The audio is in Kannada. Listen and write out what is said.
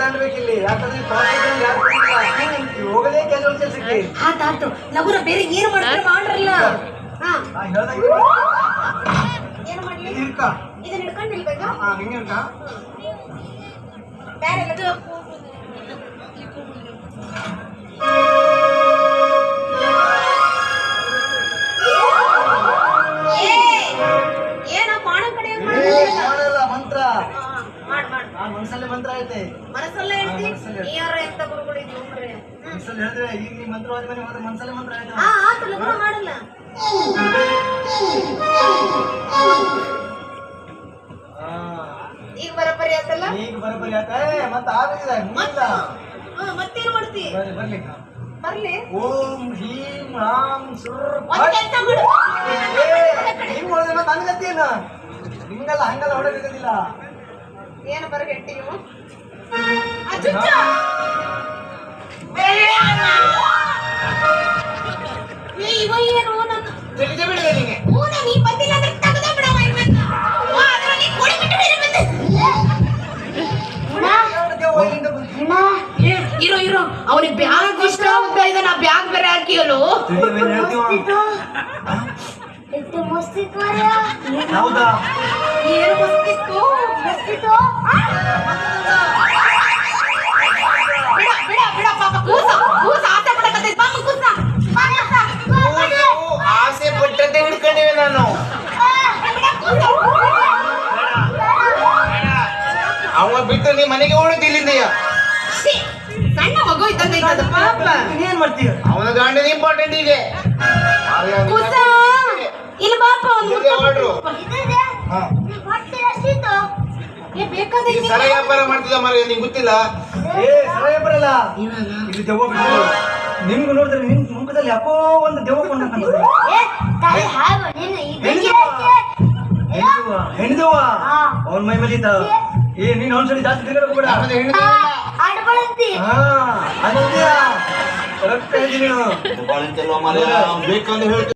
ಅನ್ಬೇಕಿಲ್ಲಿ ಯಾಕಂದ್ರೆ ಹೋಗದೇ ಕೆಲವು ಕೆಲಸಕ್ಕೆ ಆತಾತು ಲಗುನ ಬೇರೆ ಏನು ಮಾಡ್ತಾರೆ ಮಾಡ್ರಲ್ಲ ಏನು ಮಾಡ್ಲಿ ಇದನ್ನ ಹಿಡ್ಕೊಂಡು ನಿಲ್ಬೇಕಾ ಹಿಂಗೆ ಅಂತ ಬೇರೆ ಲಗು ಏನೋ ಪಾಣ ಕಡೆ ಮಂತ್ರ ಮಾಡ್ ಮಾಡ್ ಮನಸ್ಸಲ್ಲೇ ಮಂತ್ರ ಐತೆ ಮನಸ್ಸಲ್ಲೇ ಹೇಳ್ತಿ ಯಾರ ಎಂತ ಗುರುಗಳಿದ್ವಿ ಒಬ್ರೆ ಮನಸ್ಸಲ್ಲಿ ಹೇಳಿದ್ರೆ ಈಗ ನೀ ಮಂತ್ರ ಹೋದ್ಮೇಲೆ ಮತ್ತೆ ಮನಸ್ಸಲ್ಲೇ ಮಂತ್ರ ಐತೆ ಆತು ಲಗುನ ಮಾಡಲ್ಲ ಈಗ ಬರಬರಿ ಆತಲ್ಲ ಈಗ ಬರಬರಿ ಆತ ಮತ್ತೆ ಆಗಿದೆ ಮತ್ತೇನು ಮಾಡ್ತಿ ಬರ್ಲಿ ಬರ್ಲಿ ಓಂ ಹೀಂ ರಾಮ್ ಸುರ್ ಕೆಲಸ ಮಾಡು ಹಿಂಗ್ ಹೊಡೆದ್ರೆ ಮತ್ತೆ ಹಂಗತ್ತೇನ ಹಿಂಗಲ್ಲ ಹಂಗಲ್ಲ ಹೊಡೆದಿಲ್ಲ ಏನು ಬರ ಹೆಟ್ಟಿ ಇವ ಅಚ್ಚುಚ್ಚ ಇವ ಏನು ನನ್ನ ತಿಳಿದೇ ಬಿಡಿದೆ ನಿಂಗೆ ಓನ ನೀ ಬಂದಿಲ್ಲ ಅಂದ್ರೆ ತಗದ ಬಿಡವ ಇರ್ಬೇಕು ಅದ್ರ ನೀ ಕೊಡಿ ಬಿಟ್ಟು ಇರ್ಬೇಕು ಇರೋ ಇರೋ ಅವನಿಗೆ ಬ್ಯಾಗ್ ಇಷ್ಟ ಆಗ್ತಾ ಇದೆ ನಾ ಬ್ಯಾಗ್ ಬೇರೆ ಹಾಕಿಯಲು ಎಷ್ಟು ಮಸ್ತಿತ್ತು ಹೌದಾ ಏನು ಮಸ್ತಿತ್ತು ಮಸ್ತಿತ್ತು ಬಿಡ ಬಿಡ ಬಿಡ ಪಾಪ ಕೂಸ ಕೂಸ ಆಸೆ ಪಡಕತ್ತೈತಿ ಪಾಪ ಕೂಸ ಆಸೆ ಪಟ್ಟಂತೆ ಹಿಡ್ಕೊಂಡಿವೆ ನಾನು ಅವ ಬಿಟ್ಟು ನೀ ಮನೆಗೆ ಓಡುತ್ತೆ ಇಲ್ಲಿಂದಯ್ಯ ಸಣ್ಣ ಮಗು ಇದ್ದಂಗೈತದ ಪಾಪ ಏನ್ ಮಾಡ್ತೀಯ ಅವನ ಗಂಡನ ಇಂಪಾರ್ಟೆಂಟ್ ಇದೆ ಕೂಸ ಇಲ್ಲಿ ಬಾಪ ಆರ್ಡ್ರು ಇದಿದೆ ಹೊಟ್ಟೆ ಎಷ್ಟಿತ್ತು ಬೇಕಾದ್ರೆ ಸರ ವ್ಯಾಪಾರ ಮಾಡ್ತಿದ್ದ ಮರ ನಿಂಗೆ ಗೊತ್ತಿಲ್ಲ ಏ ಸರ ವ್ಯಾಪಾರ ಅಲ್ಲ ಇಲ್ಲಿ ದೆವ್ವ ಬಿಟ್ಟು ನಿಮ್ಗೆ ನೋಡಿದ್ರೆ ನಿಮ್ ಮುಖದಲ್ಲಿ ಯಾಕೋ ಒಂದು ದೆವ್ವ ಕೊಂಡ ತಾಯಿ ಹಾವು ನೀನು ಹೆಣ್ದವ್ವ ಅವನ ಮೈ ಮೇಲೆ ಇದ್ದ ಏ ನೀನ್ ಒಂದ್ಸಲಿ ಜಾಸ್ತಿ ತಿರ್ಗಾಡಬೇಡ ಆಡ್ಕೊಳಂತಿ ಹಾ ಅದಂತೀಯ ಕರೆಕ್ಟ್ ಹೇಳಿದೀನಿ ನೀನು ಬೇಕಂದ್ರೆ ಹೇಳ್ತೀನಿ